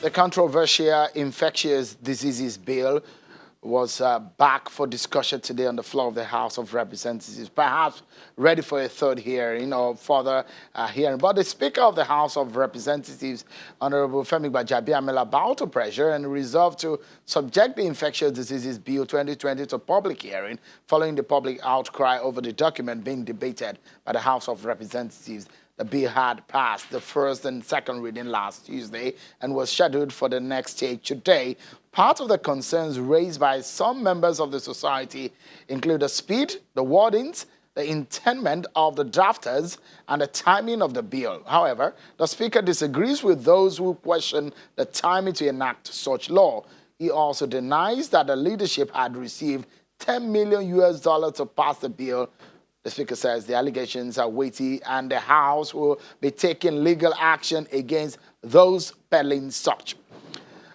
The controversial infectious diseases bill was back for discussion today on the floor of the House of Representatives, perhaps ready for a third hearing or further hearing. But the Speaker of the House of Representatives, Honorable Femi Gbajabiamila, bowed to pressure and resolved to subject the Infectious Diseases Bill 2020 to public hearing following the public outcry over the document being debated by the House of Representatives. The bill had passed the first and second reading last Tuesday and was scheduled for the next take today. Part of the concerns raised by some members of the society include the speed, the wordings, the intendment of the drafters, and the timing of the bill. However, the Speaker disagrees with those who question the timing to enact such law. He also denies that the leadership had received $10 million to pass the bill. The Speaker says the allegations are weighty and the House will be taking legal action against those peddling such.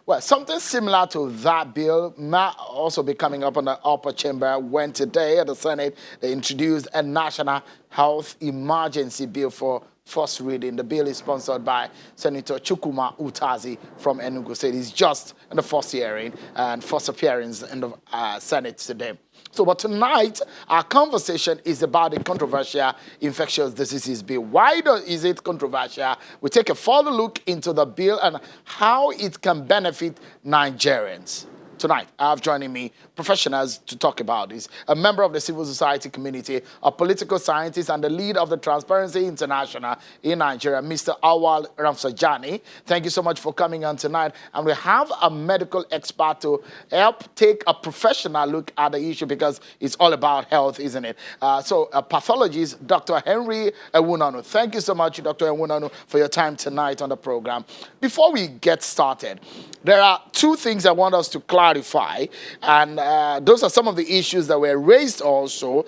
Well, something similar to that bill might also be coming up on the upper chamber when today at the Senate they introduced a national health emergency bill for first reading. The bill is sponsored by Senator Chukwuma Utazi from Enugu State. He's just in the first hearing and first appearance in the Senate today. So, but tonight, our conversation is about the controversial infectious diseases bill. Why is it controversial? We take a further look into the bill and how it can benefit Nigerians. Tonight, I have joining me professionals to talk about this. A member of the civil society community, a political scientist, and the lead of the Transparency International in Nigeria, Mr. Awal Ramsajani. Thank you so much for coming on tonight. And we have a medical expert to help take a professional look at the issue because it's all about health, isn't it? A pathologist, Dr. Henry Ewunonu. Thank you so much, Dr. Ewunonu, for your time tonight on the program. Before we get started, there are two things I want us to clarify, and those are some of the issues that were raised also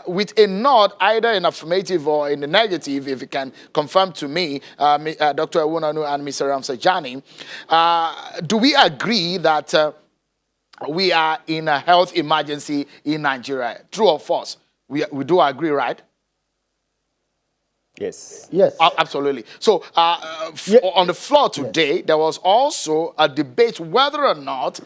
with a nod, either in affirmative or in the negative, if you can confirm to me, Dr. Ewunonu and Mr. Ramsajani. Do we agree that we are in a health emergency in Nigeria? True or false? We do agree, right? Yes. Yes. Absolutely. So on the floor today, there was also a debate whether or not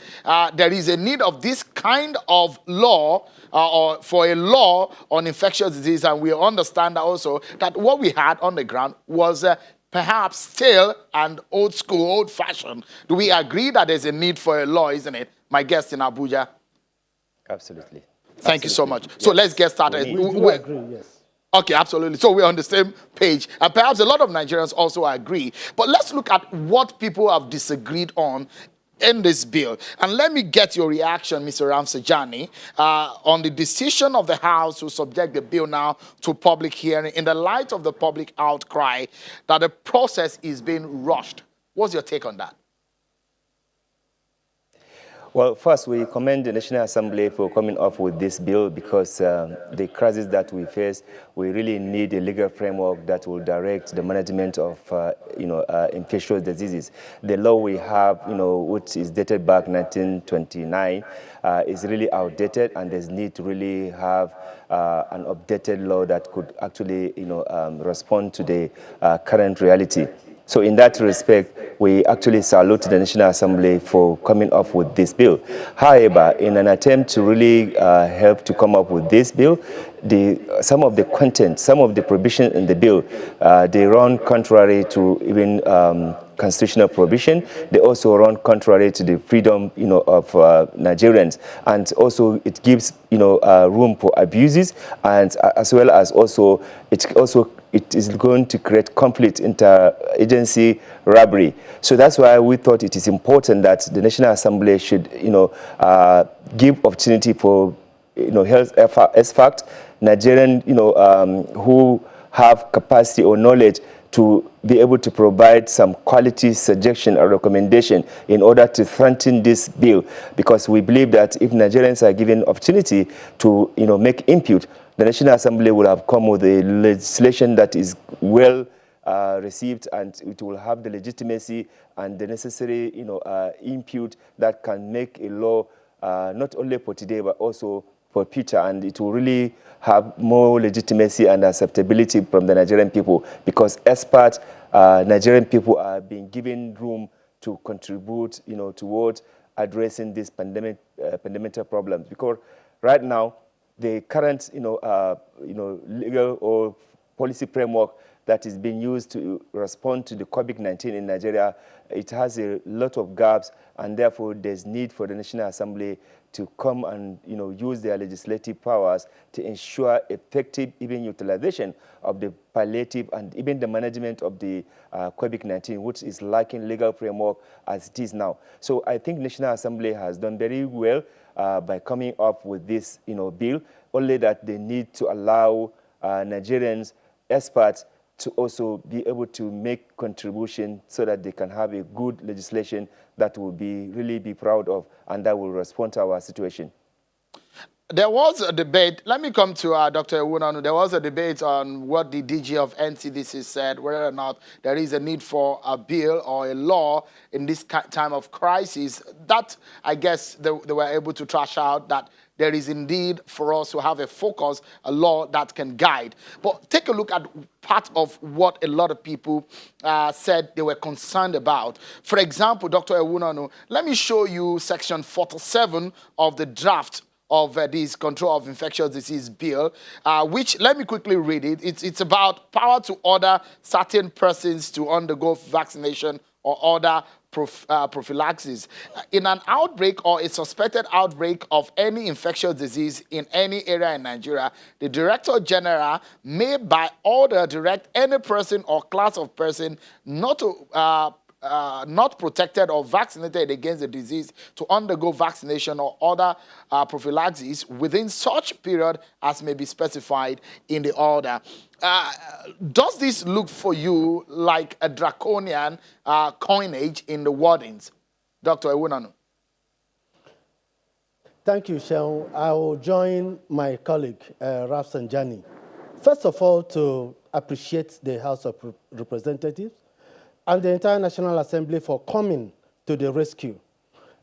there is a need of this kind of law or for a law on infectious disease. And we understand also that what we had on the ground was perhaps stale and old school, old fashioned. Do we agree that there's a need for a law, isn't it? My guest in Abuja. Absolutely. Thank you so much. Yes. So let's get started. We do agree, yes. Okay, absolutely. So we're on the same page. And perhaps a lot of Nigerians also agree. But let's look at what people have disagreed on in this bill. And let me get your reaction, Mr. Ramsajani, on the decision of the House to subject the bill now to public hearing in the light of the public outcry that the process is being rushed. What's your take on that? Well, first, we commend the National Assembly for coming up with this bill because the crisis that we face, we really need a legal framework that will direct the management of, infectious diseases. The law we have, which is dated back 1929, is really outdated, and there's need to really have an updated law that could actually, respond to the current reality. So in that respect, we actually salute the National Assembly for coming up with this bill. However, in an attempt to really help to come up with this bill, some of the content, some of the provisions in the bill, they run contrary to even constitutional provision. They also run contrary to the freedom, of Nigerians, and also it gives, room for abuses, and as well as also it is going to create conflict, interagency robbery. So that's why we thought it is important that the National Assembly should, give opportunity for, health experts, Nigerian, who have capacity or knowledge to be able to provide some quality suggestion or recommendation in order to strengthen this bill, because we believe that if Nigerians are given opportunity to, make input, the National Assembly will have come with a legislation that is well received, and it will have the legitimacy and the necessary, input that can make a law not only for today but also for future, and it will really have more legitimacy and acceptability from the Nigerian people, because experts, Nigerian people are being given room to contribute, towards addressing these fundamental problems. Because right now, the current, legal or policy framework that is being used to respond to the COVID-19 in Nigeria, it has a lot of gaps, and therefore there's need for the National Assembly to come and use their legislative powers to ensure effective even utilization of the palliative and even the management of the COVID-19, which is lacking legal framework as it is now. So I think National Assembly has done very well by coming up with this bill, only that they need to allow Nigerians, experts, to also be able to make contribution so that they can have a good legislation that will really be proud of and that will respond to our situation. There was a debate. Let me come to Dr. Ewunonu. There was a debate on what the DG of NCDC said, whether or not there is a need for a bill or a law in this time of crisis. That, I guess, they were able to trash out that there is indeed for us to have a focus, a law that can guide. But take a look at part of what a lot of people said they were concerned about. For example, Dr. Ewunonu, let me show you section 47 of the draft of this Control of Infectious Disease Bill, which, let me quickly read it. It's about power to order certain persons to undergo vaccination or other prophylaxis. In an outbreak or a suspected outbreak of any infectious disease in any area in Nigeria, the Director General may by order direct any person or class of person not protected or vaccinated against the disease to undergo vaccination or other prophylaxis within such period as may be specified in the order. Does this look for you like a draconian coinage in the wordings? Dr. Ewunonu. Thank you, Sean. I will join my colleague, Rafsanjani. First of all, to appreciate the House of Representatives and the entire National Assembly for coming to the rescue.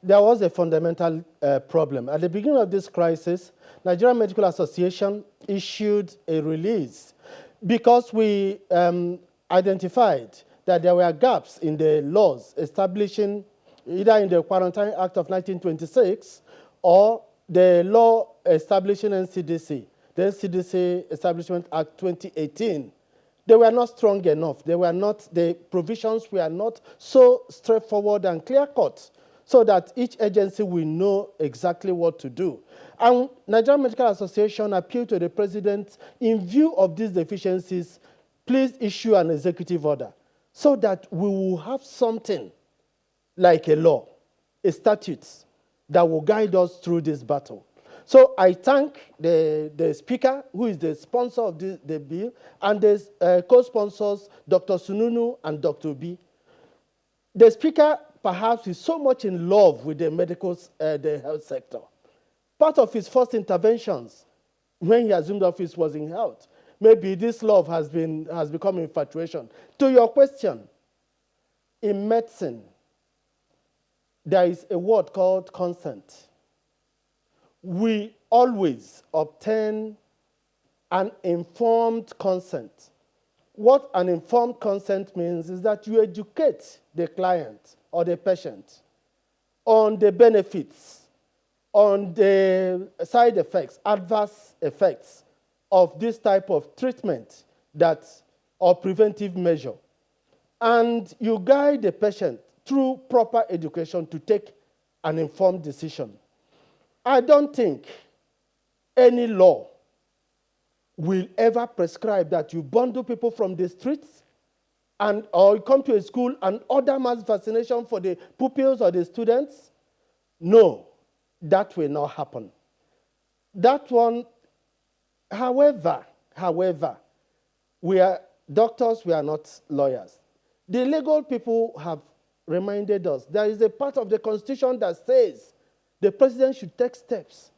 There was a fundamental problem. At the beginning of this crisis, Nigerian Medical Association issued a release because we identified that there were gaps in the laws establishing, either in the Quarantine Act of 1926 or the law establishing NCDC, the NCDC Establishment Act 2018. They were not strong enough. The provisions were not so straightforward and clear-cut so that each agency will know exactly what to do. And Nigerian Medical Association appealed to the president, in view of these deficiencies, please issue an executive order so that we will have something like a law, a statute that will guide us through this battle. So I thank the speaker, who is the sponsor of the bill, and the co-sponsors, Dr. Sununu and Dr. B. The speaker perhaps is so much in love with the health sector. Part of his first interventions when he assumed office was in health. Maybe this love has become infatuation. To your question, in medicine, there is a word called consent. We always obtain an informed consent. What an informed consent means is that you educate the client or the patient on the benefits, on the side effects, adverse effects of this type of treatment or preventive measure. And you guide the patient through proper education to take an informed decision. I don't think any law will ever prescribe that you bundle people from the streets or you come to a school and order mass vaccination for the pupils or the students. No, that will not happen. That one, however, we are doctors, we are not lawyers. The legal people have reminded us there is a part of the Constitution that says the president should take steps.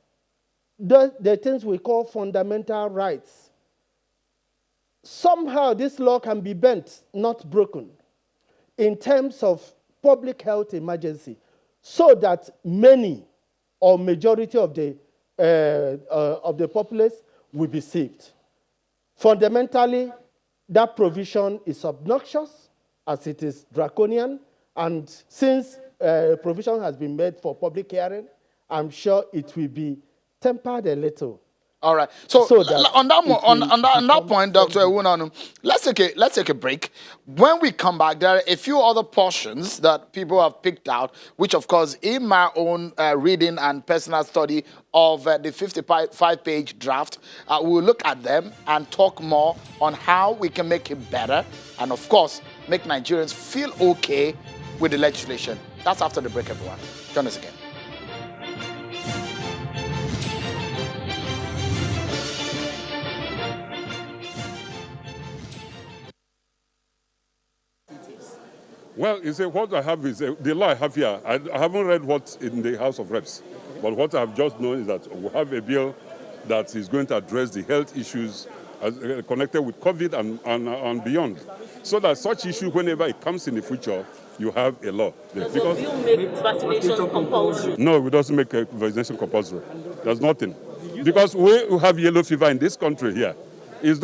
The things we call fundamental rights. Somehow this law can be bent, not broken, in terms of public health emergency, so that many or majority of the populace will be saved. Fundamentally, that provision is obnoxious, as it is draconian, And since provision has been made for public hearing, I'm sure it will be tempered a little. All right. So, That on that on that point, Dr. friendly. Ewunonu, let's take a break. When we come back, there are a few other portions that people have picked out, which, of course, in my own reading and personal study of the 55-page draft, we'll look at them and talk more on how we can make it better, and of course, make Nigerians feel okay with the legislation. That's after the break, everyone. Join us again. Well, you see, what I have is the law I have here. I haven't read what's in the House of Reps, but what I've just known is that we have a bill that is going to address the health issues connected with COVID and beyond, so that such issue, whenever it comes in the future, you have a law. Does the bill make vaccination compulsory? No, it doesn't make vaccination compulsory. There's nothing. Because we have yellow fever in this country here. It's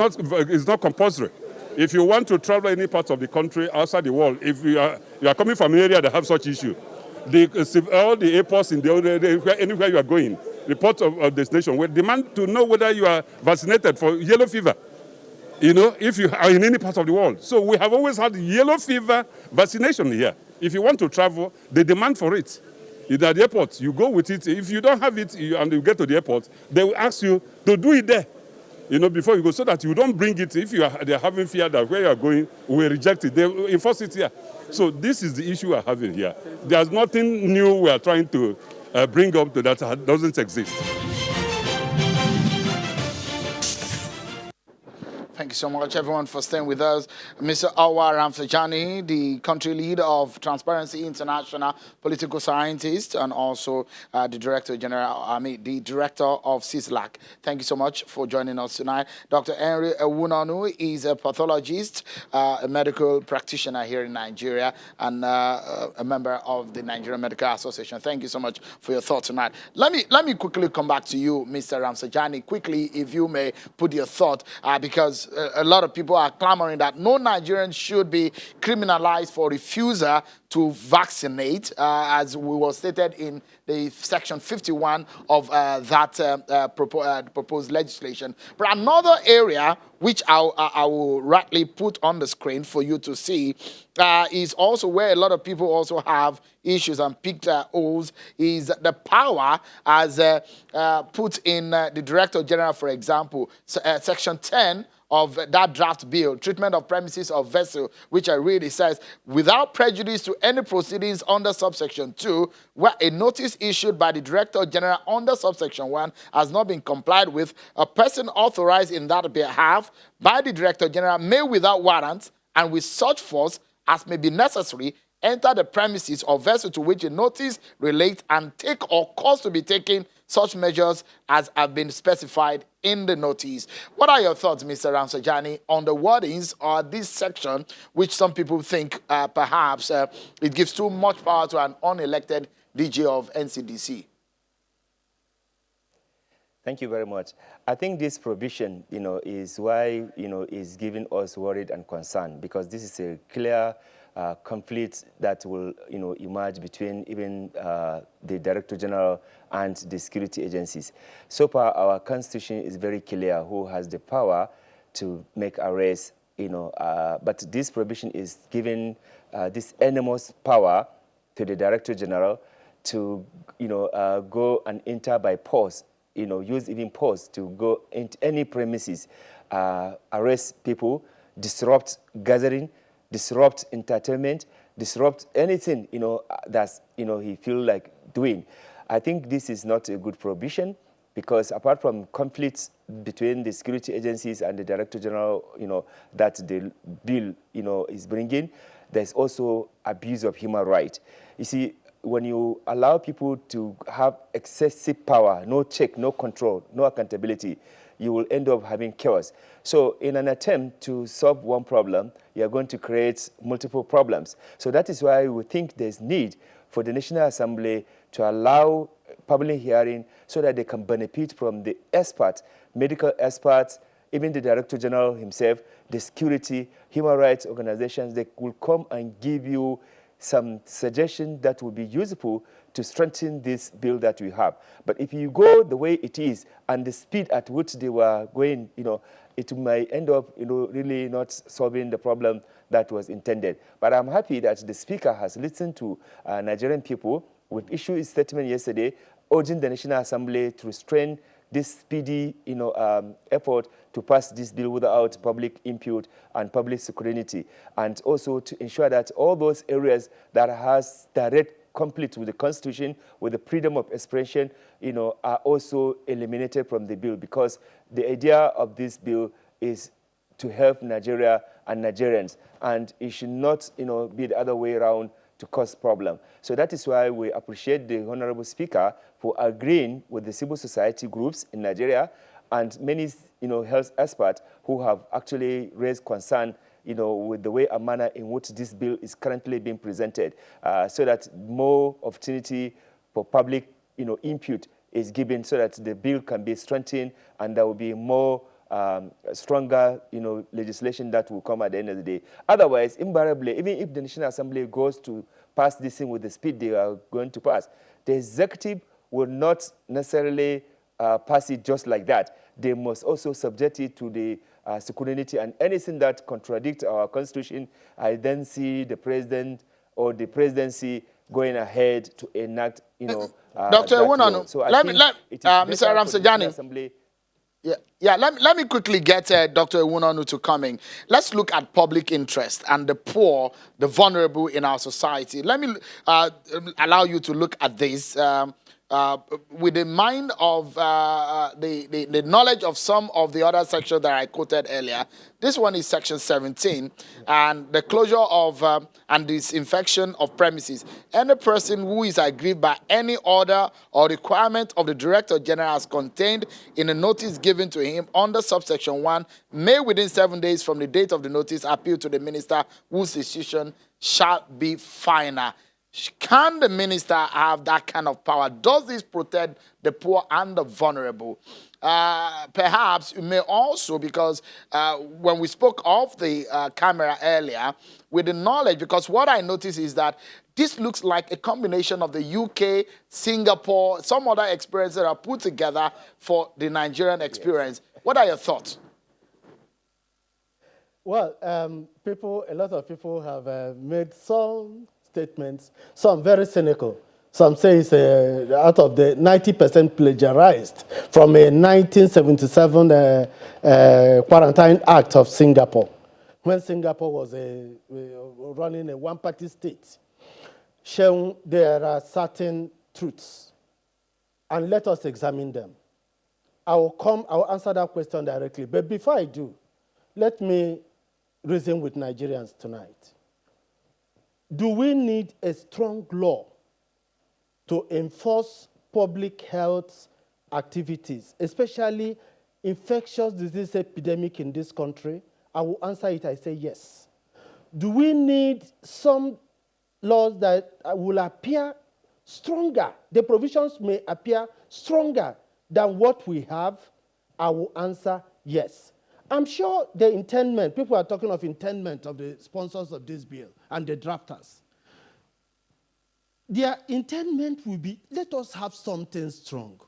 not compulsory. If you want to travel any part of the country outside the world, if you are coming from an area that have such issue, all the airports in anywhere you are going, the port of destination will demand to know whether you are vaccinated for yellow fever. You know, if you are in any part of the world. So we have always had yellow fever vaccination here. If you want to travel, they demand for it. At the airport, you go with it. If you don't have it and you get to the airport, they will ask you to do it there. You know, before you go, so that you don't bring it. If they're having fear that where you are going, we reject it. They enforce it here. So this is the issue we're having here. There's nothing new we are trying to bring up that doesn't exist. Thank you so much, everyone, for staying with us. Mr. Awa Ramsejani, the country lead of Transparency International, political scientist, and also the director of CISLAC. Thank you so much for joining us tonight. Dr. Henry Ewunonu is a pathologist, a medical practitioner here in Nigeria, and a member of the Nigerian Medical Association. Thank you so much for your thoughts tonight. Let me quickly come back to you, Mr. Ramsejani. Quickly, if you may put your thought, because a lot of people are clamoring that no Nigerian should be criminalized for refusal to vaccinate, as we was stated in the section 51 of that proposed legislation. But another area which I will rightly put on the screen for you to see is also where a lot of people also have issues and picked holes, is the power as put in the Director General, for example, section 10 of that draft bill, treatment of premises of vessel, which I read, it says, without prejudice to any proceedings under subsection 2, where a notice issued by the Director General under subsection 1 has not been complied with, a person authorized in that behalf by the Director General may, without warrant and with such force as may be necessary, enter the premises or vessel to which a notice relates and take or cause to be taken such measures as have been specified in the notice. What are your thoughts, Mr. Ramsejani, on the wordings of this section, which some people think perhaps it gives too much power to an unelected DG of NCDC? Thank you very much. I think this provision, is why, is giving us worried and concern, because this is a clear conflict that will, emerge between even the Director General and the security agencies. So far, our Constitution is very clear who has the power to make arrests, but this provision is giving this enormous power to the Director General to, go and enter by force, use even force to go into any premises, arrest people, disrupt gathering, disrupt entertainment, disrupt anything, that's, he feel like doing. I think this is not a good provision, because apart from conflicts between the security agencies and the Director General, that the bill, is bringing, there's also abuse of human rights. You see, when you allow people to have excessive power, no check, no control, no accountability, you will end up having chaos. So in an attempt to solve one problem, you're going to create multiple problems. So that is why we think there's need for the National Assembly to allow public hearing so that they can benefit from the experts, medical experts, even the Director General himself, the security, human rights organizations. They will come and give you some suggestions that would be useful to strengthen this bill that we have. But if you go the way it is and the speed at which they were going, it might end up, really not solving the problem that was intended. But I'm happy that the Speaker has listened to Nigerian people. We've issued a statement yesterday urging the National Assembly to restrain this speedy, effort to pass this bill without public input and public scrutiny, and also to ensure that all those areas that has direct conflict with the Constitution, with the freedom of expression, are also eliminated from the bill, because the idea of this bill is to help Nigeria and Nigerians, and it should not, be the other way around to cause problem. So that is why we appreciate the Honorable Speaker for agreeing with the civil society groups in Nigeria and many, health experts who have actually raised concern, with the way and manner in which this bill is currently being presented, so that more opportunity for public, input is given, so that the bill can be strengthened and there will be more stronger, legislation that will come at the end of the day. Otherwise, invariably, even if the National Assembly goes to pass this thing with the speed they are going to pass, the executive will not necessarily pass it just like that. They must also subject it to the scrutiny, and anything that contradicts our Constitution, I then see the president or the presidency going ahead to enact, Dr. Ewunonu, so I think it is Mr. Ramsejani. Assembly. Yeah. Let me quickly get Dr. Ewunonu to coming. Let's look at public interest and the poor, the vulnerable in our society. Let me allow you to look at this with the mind of the knowledge of some of the other sections that I quoted earlier. This one is section 17, and the closure of and disinfection of premises. Any person who is aggrieved by any order or requirement of the Director General as contained in a notice given to him under subsection 1 may within 7 days from the date of the notice appeal to the minister whose decision shall be final. Can the minister have that kind of power? Does this protect the poor and the vulnerable? Perhaps you may also, because when we spoke of the camera earlier, with the knowledge, because what I noticed is that this looks like a combination of the UK, Singapore, some other experiences that are put together for the Nigerian experience. Yes. What are your thoughts? Well, a lot of people have made some statements, some very cynical. Some say it's out of the 90% plagiarized from a 1977 Quarantine Act of Singapore, when Singapore was running a one-party state. Showing there are certain truths, and let us examine them. I will answer that question directly. But before I do, let me reason with Nigerians tonight. Do we need a strong law to enforce public health activities, especially infectious disease epidemic in this country? I will answer it, I say yes. Do we need some laws that will appear stronger? The provisions may appear stronger than what we have. I will answer yes. I'm sure the intendment, people are talking of intendment of the sponsors of this bill and the drafters. Their intendment will be, let us have something strong.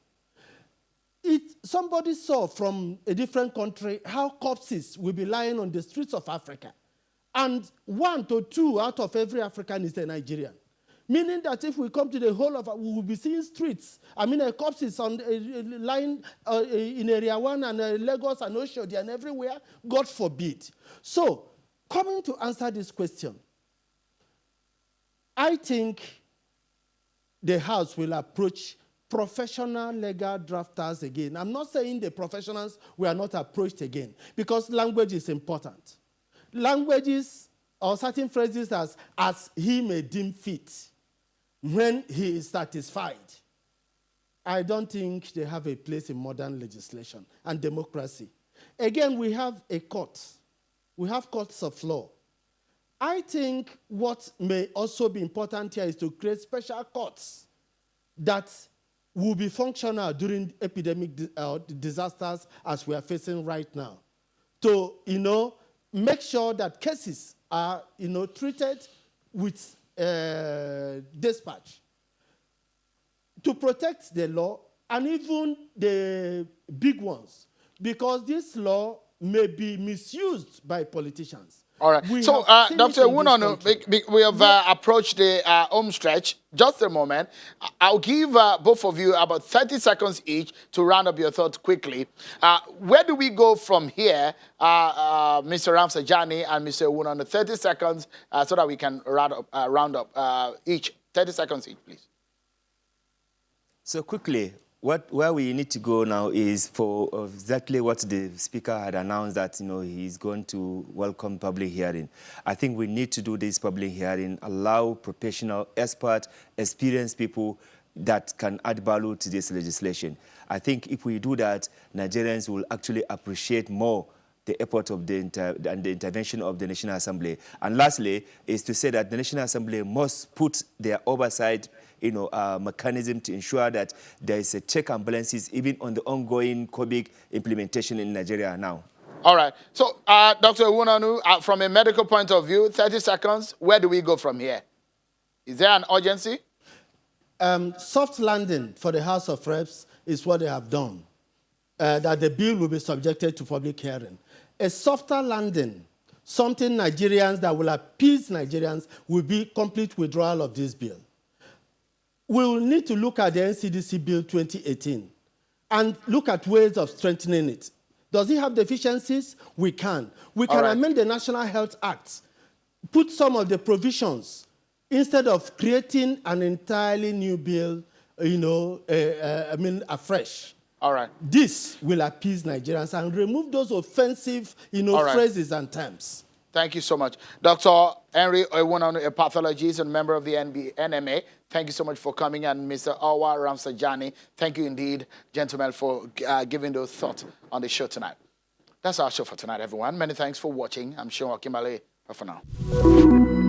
Somebody saw from a different country how corpses will be lying on the streets of Africa. And 1 to 2 out of every African is a Nigerian. Meaning that if we come to the whole of, we will be seeing streets. Corpses on lying in Area 1 and Lagos and Oshodi and everywhere. God forbid. So, coming to answer this question, I think the House will approach professional legal drafters again. I'm not saying the professionals were not approached again, because language is important. Languages or certain phrases as he may deem fit, when he is satisfied, I don't think they have a place in modern legislation and democracy. Again, we have a court. We have courts of law. I think what may also be important here is to create special courts that will be functional during epidemic disasters as we are facing right now, to make sure that cases are treated with dispatch to protect the law and even the big ones, because this law may be misused by politicians. All right. We So, have seen it Dr. in this Wunonu, country. we have approached the home stretch. Just a moment. I'll give both of you about 30 seconds each to round up your thoughts quickly. Where do we go from here, Mr. Ramsajani and Mr. Wunonu? 30 seconds so that we can round up each. 30 seconds each, please. So quickly, where we need to go now is for exactly what the speaker had announced, that he's going to welcome public hearing. I think we need to do this public hearing, allow professional, expert, experienced people that can add value to this legislation. I think if we do that, Nigerians will actually appreciate more the effort of the intervention of the National Assembly. And lastly, is to say that the National Assembly must put their oversight mechanism to ensure that there is a check and balances even on the ongoing COVID implementation in Nigeria now. All right. So, Dr. Wunonu, from a medical point of view, 30 seconds, where do we go from here? Is there an urgency? Soft landing for the House of Reps is what they have done, that the bill will be subjected to public hearing. A softer landing, something Nigerians that will appease Nigerians, will be complete withdrawal of this bill. We will need to look at the NCDC Bill 2018 and look at ways of strengthening it. Does it have deficiencies? We can. We can amend the National Health Act, put some of the provisions, instead of creating an entirely new bill, afresh. All right. This will appease Nigerians and remove those offensive, phrases and terms. Thank you so much. Dr. Henry Ewunonu, a pathologist and member of the NMA, thank you so much for coming. And Mr. Awa Ramsajani, thank you indeed, gentlemen, for giving those thoughts on the show tonight. That's our show for tonight, everyone. Many thanks for watching. I'm Sean Okimale. Bye for now.